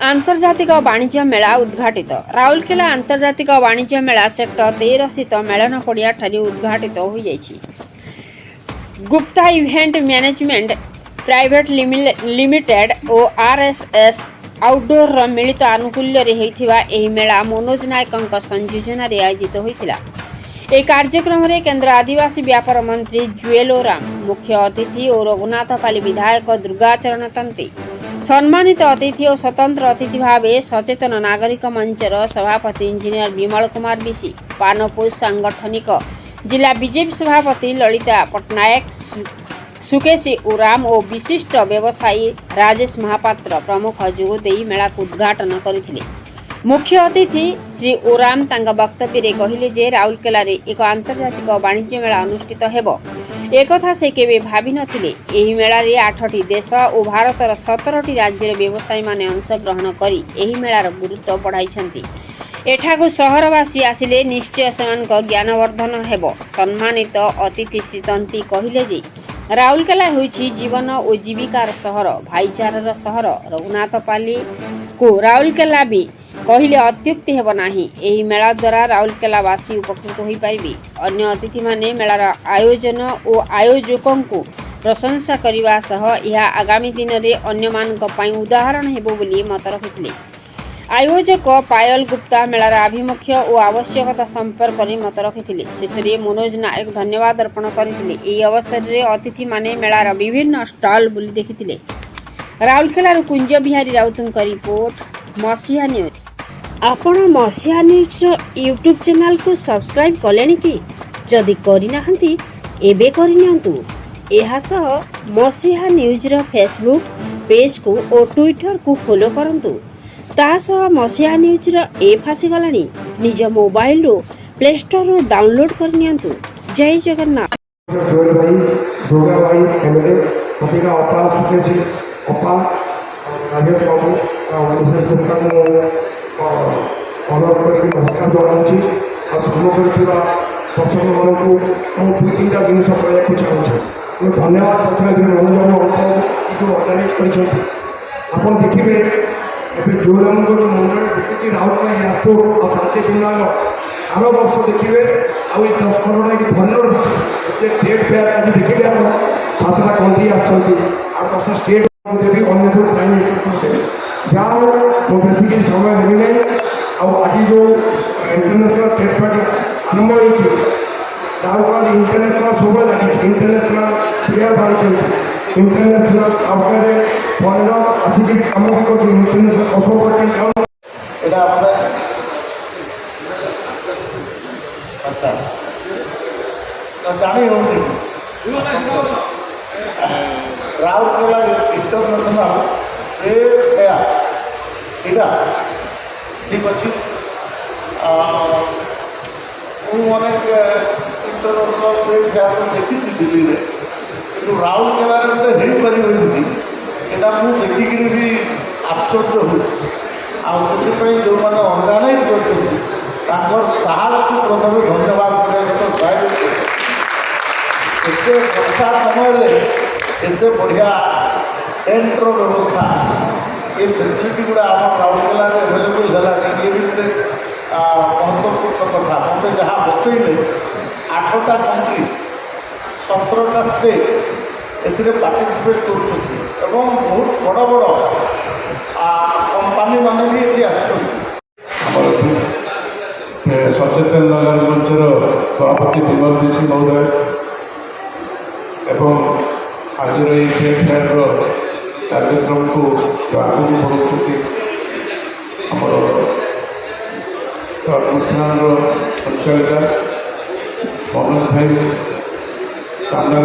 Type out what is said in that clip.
आंतर्जातिक वाणिज्य मेला उद्घाटित राउरकेला आंतर्जातिक वाणिज्य मेला सेक्टर 13 स्थित मेलन पड़िया ठारे उद्घाटित हो जाइछि। Gupta event management private limited और आरएसएस आउटडोर मिलित आनुकूल्य रे हेइथिबा एही मेला मनोज नायक संयोजन रे आयोजित होइथिला। एक कार्यक्रम रे केंद्र आदिवासी व्यापार मंत्री जुएल ओराम, मुख्य अतिथि और रघुनाथपाली विधायक दुर्गाचरण तंती, सम्मानित अतिथि और स्वतंत्र अतिथि भाव सचेतन नागरिक मंचर सभापति इंजीनियर विमल कुमार बिशी, पानपोष सांगठनिक जिला बीजेपी सभापति ललिता पट्टनायक, सुकेशी ओराम और विशिष्ट व्यवसायी राजेश महापात्र प्रमुख जोगदेई मेला को उद्घाटन करथिले। मुख्य अतिथि श्री ओराम तांग वक्तव्य रे कहिले जे राउरकेला रे एक आंतर्जातिक वाणिज्य मेला अनुष्ठित हेबो एकथा से केबे भाबी नथिले। एही मेला रे 8टी देश और भारतर 17टी राज्यर व्यवसायी माने अंशग्रहण करी एही मेलार गुरुत्व बढ़ाइछन्ति। एठाकु सहरवासी आसिले निश्चय सेमानक ज्ञानवर्धन हेबो। सम्मानित अतिथि श्री तंती कहिले जे राउरकेला होइछि जीवन और जीविकार सहर, भाईचारार सहर। रघुनाथपाली को राउरकेला भी कहले अत्युक्ति हेब नाही। एही मेला द्वारा राउरकेलावासी उपकृत होई पारिबे। अन्य अतिथि माने मेलार आयोजन और आयोजकों को प्रशंसा करने सह यह आगामी दिन में अन्य मानक पई उदाहरण हेबो बोली मत रखिथिले। आयोजक पायल गुप्ता मेलार आभिमुख्य और आवश्यकता संपर्क में मत रखिथिले। शेषरे मनोज नायक धन्यवाद अर्पण करथिले। एही अवसर रे अतिथि माने मेलार विभिन्न स्टॉल बुली देखिथिले। राउरकेला कुंज बिहारी राउतଙ୍କ रिपोर्ट मसीहा न्यूज। आपण मसीहा न्यूज यूट्यूब चैनल को सब्सक्राइब कलेनि कि? जदि करिनाहंती एबे करिनियंतु। एहा सह मसीहा न्यूज रो फेसबुक पेज को और ट्विटर को फॉलो करंतु। ता सह मसीहा न्यूज रो ऐप आसी गलानी। निज मोबाइल रो प्ले स्टोर रो डाउनलोड करनियंतु। जय जगन्नाथ। अनुरोध करके नमस्कार जनाऊँगी और सम्मुखर दर्शक मानक दुई तीन जिन कहूँ चाहिए धन्यवाद प्रथम मनोरंजन जो अर्गानाइज कर देखिए एवं जो मंडल देखिए राउरकेला एयरपोर्ट और शांति विमान आर वर्ष देखिए आई 10 कि 15 स्टेट फेयर आज देखिए आप 7टा कंट्री आस स्टेट भी अन्य जहाँ बेसिक समय मिले आज जो इंटरनेशनल ट्रेड पार्टी आरंभ होती इंटरनेशनल सब लगे इंटरनेशनल प्लेयर बाहर इंटरनेशनल आपके फरेन आसिक कम कर इंटरनेशनल कॉस्मोपॉलिटन जानी राउरकेला इंटरनेशनल ट्रेड फेयर यहाँ ठीक अच्छे अनेक इंटरनेशनल ट्रेड फेयर देखी दिल्ली में कि राउरकेला हो पार यहाँ मुझे देखिक भी आश्चर्य हूँ आपाई जो मैंने अर्गानाइज कर साहस को प्रथम धन्यवाद एत वर्षा समय एत बढ़िया टेंटर व्यवस्था ये फैसिलिटी गुड़ा आम राउरकेला एभेलेबल है ये भी महत्वपूर्ण कथा मत जहाँ बतईले 8टा कंट्री 17टा स्टेट ए पार्टिसिपेट कर बहुत बड़ बड़ कंपानी मान भी ये सचेतन नागरिक मंचर सभापति विमल बिशी महोदय एवं आज ट्रेड फेयर कार्यक्रम को आगे बढ़ाते आमर अनुष्ठान संचालिका मनोज भाई सामने